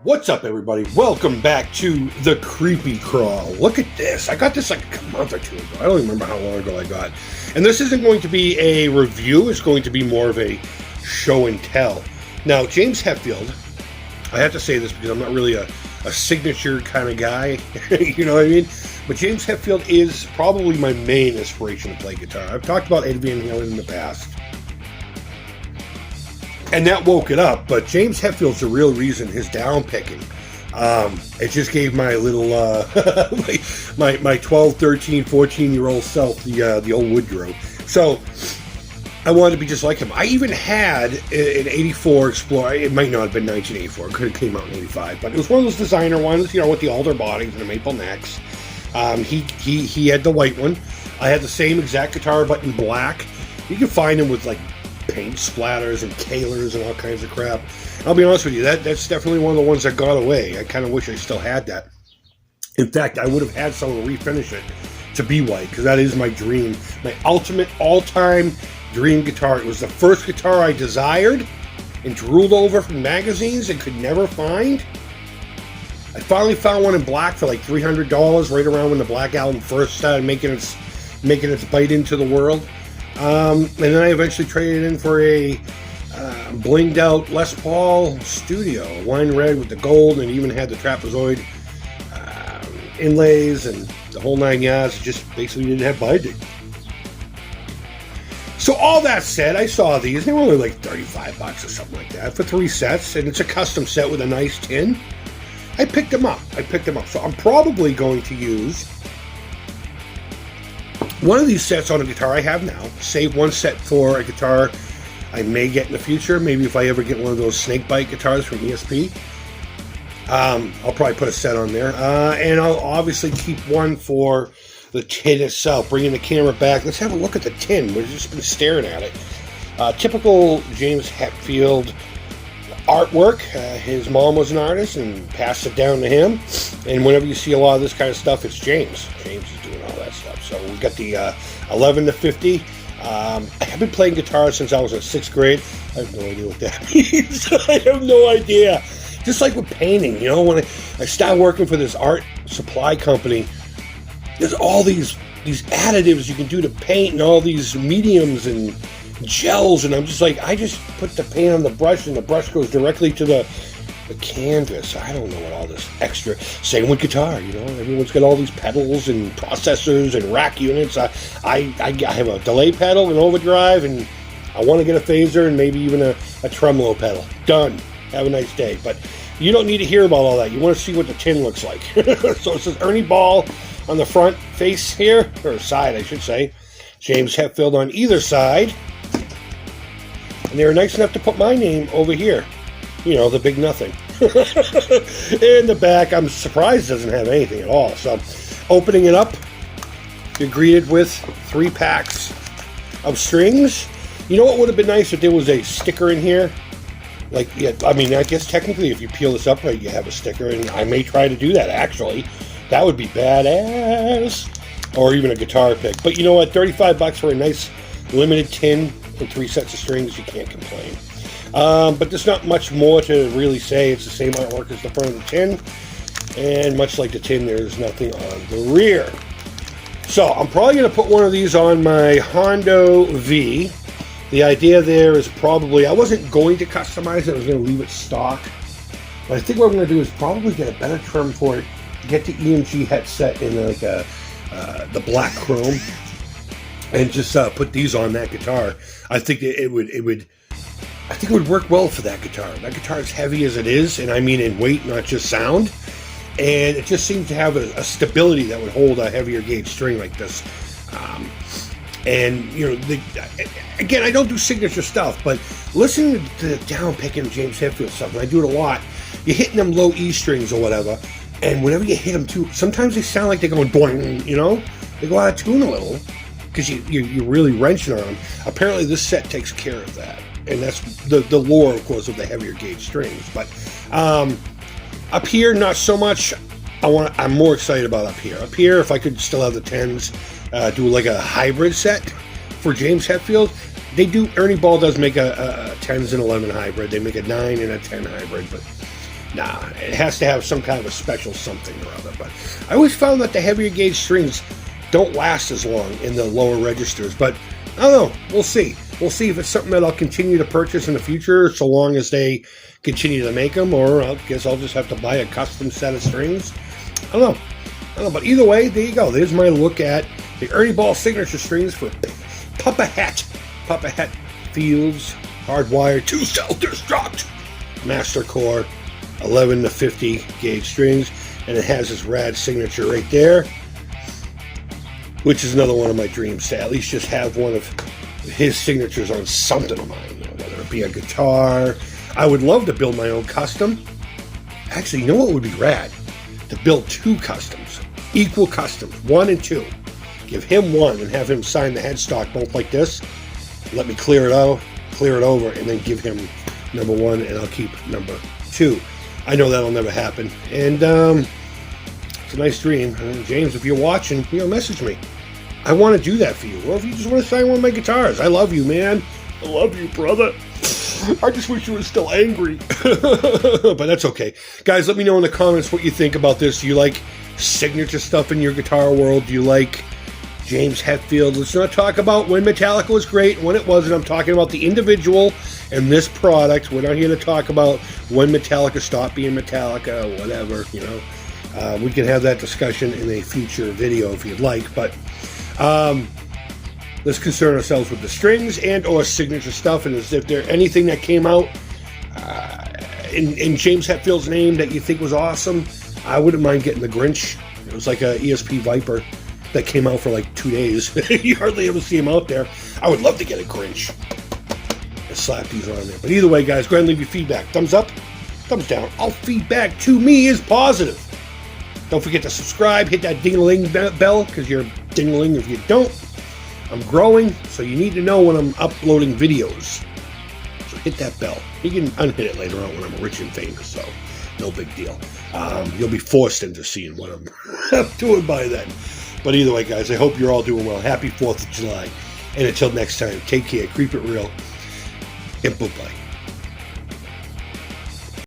What's up, everybody? Welcome back to the Creepy Crawl. Look at this. I got this like a month or two ago. I don't remember how long ago I got. And this isn't going to be a review. It's going to be more of a show and tell. Now, James Hetfield, I have to say this because I'm not really a signature kind of guy. You know what I mean? But James Hetfield is probably my main inspiration to play guitar. I've talked about Ed Van Halen in the past. And that woke it up, but James Hetfield's the real reason his down picking. It just gave my little, my 12, 13, 14-year-old self the old Woodrow. So I wanted to be just like him. I even had an 84 Explorer. It might not have been 1984. It could have came out in 85. But it was one of those designer ones, you know, with the alder bodies and the maple necks. He had the white one. I had the same exact guitar, but in black. You can find them with, like, paint splatters and calers and all kinds of crap. I'll be honest with you, that's definitely one of the ones that got away. I kind of wish I still had that. In fact, I would have had someone refinish it to be white, because that is my dream. My ultimate all-time dream guitar. It was the first guitar I desired and drooled over from magazines and could never find. I finally found one in black for like $300, right around when the Black Album first started making its bite into the world. And then I eventually traded in for a blinged out Les Paul Studio, wine red with the gold, and even had the trapezoid inlays and the whole 9 yards. It just basically didn't have binding. So all that said, I saw these. They were only like $35 or something like that for 3 sets, and it's a custom set with a nice tin. I picked them up. So I'm probably going to use one of these sets on a guitar I have now. Save one set for a guitar I may get in the future. Maybe if I ever get one of those snakebite guitars from ESP. I'll probably put a set on there. And I'll obviously keep one for the tin itself. Bringing the camera back. Let's have a look at the tin. We've just been staring at it. Typical James Hetfield artwork. His mom was an artist and passed it down to him. And whenever you see a lot of this kind of stuff, it's James. James is doing all that stuff. So we got the 11 to 50. I've been playing guitar since I was in 6th grade. I have no idea what that means. I have no idea. Just like with painting, you know, when I started working for this art supply company, there's all these additives you can do to paint and all these mediums and gels, and I'm just like, I just put the paint on the brush and the brush goes directly to the canvas. I don't know what all this extra. Same with guitar, you know, everyone's got all these pedals and processors and rack units. I have a delay pedal, an overdrive, and I want to get a phaser and maybe even a tremolo pedal. Done. Have a nice day. But you don't need to hear about all that. You want to see what the tin looks like. So it says Ernie Ball on the front face here, or side I should say. James Hetfield on either side. And they were nice enough to put my name over here. You know, the big nothing. In the back, I'm surprised it doesn't have anything at all. So, opening it up, you're greeted with 3 packs of strings. You know what would have been nice if there was a sticker in here? Like, yeah, I mean, I guess technically if you peel this up right, you have a sticker. And I may try to do that, actually. That would be badass. Or even a guitar pick. But you know what? $35 for a nice limited tin and 3 sets of strings, you can't complain. But there's not much more to really say. It's the same artwork as the front of the tin. And much like the tin, there's nothing on the rear. So I'm probably going to put one of these on my Hondo V. The idea there is probably, I wasn't going to customize it. I was going to leave it stock. But I think what I'm going to do is probably get a better trim for it. Get the EMG headset in like the black chrome. And just put these on that guitar. I think it would work well for that guitar. That guitar is heavy as it is, and I mean in weight, not just sound. And it just seems to have a stability that would hold a heavier gauge string like this. And, you know, again, I don't do signature stuff, but listening to the down picking James Hetfield stuff, and I do it a lot, you're hitting them low E strings or whatever, and whenever you hit them too, sometimes they sound like they're going boing, you know? They go out of tune a little, because you're really wrenching on them. Apparently this set takes care of that. And that's the lore, of course, of the heavier gauge strings. But up here, not so much. I'm more excited about up here. Up here, if I could still have the 10s, do like a hybrid set for James Hetfield. They do. Ernie Ball does make a 10s and 11 hybrid. They make a 9 and a 10 hybrid. But Nah, it has to have some kind of a special something or other. But I always found that the heavier gauge strings don't last as long in the lower registers. But I don't know. We'll see. We'll see if it's something that I'll continue to purchase in the future, so long as they continue to make them, or I guess I'll just have to buy a custom set of strings. I don't know. But either way, there you go. There's my look at the Ernie Ball signature strings for Papa Hetfield's Hardwired 2-cell destruct Master Core 11 to 50 gauge strings, and it has his rad signature right there, which is another one of my dreams, to at least just have one of his signatures on something of mine, whether it be a guitar. I would love to build my own custom. Actually, you know what would be rad? To build 2 customs, equal customs, 1 and 2. Give him 1 and have him sign the headstock both like this. Let me clear it over, and then give him number 1, and I'll keep number 2. I know that'll never happen, and it's a nice dream. James, if you're watching, message me. I want to do that for you. Or if you just want to sign one of my guitars, I love you, man. I love you, brother. I just wish you were still angry. But that's okay. Guys, let me know in the comments what you think about this. Do you like signature stuff in your guitar world? Do you like James Hetfield? Let's not talk about when Metallica was great and when it wasn't. I'm talking about the individual and this product. We're not here to talk about when Metallica stopped being Metallica or whatever, we can have that discussion in a future video if you'd like, but let's concern ourselves with the strings and or signature stuff, and as if there anything that came out in James Hetfield's name that you think was awesome, I wouldn't mind getting the Grinch. It was like a ESP Viper that came out for like 2 days. You hardly ever see him out there. I would love to get a Grinch and slap these on there. But either way, guys, go ahead and leave your feedback. Thumbs up, thumbs down. All feedback to me is positive. Don't forget to subscribe, hit that ding-a-ling bell, because you're ding-a-ling if you don't. I'm growing, so you need to know when I'm uploading videos. So hit that bell. You can unhit it later on when I'm rich and famous, so no big deal. You'll be forced into seeing what I'm doing by then. But either way, guys, I hope you're all doing well. Happy 4th of July. And until next time, take care, keep it real, and bye-bye.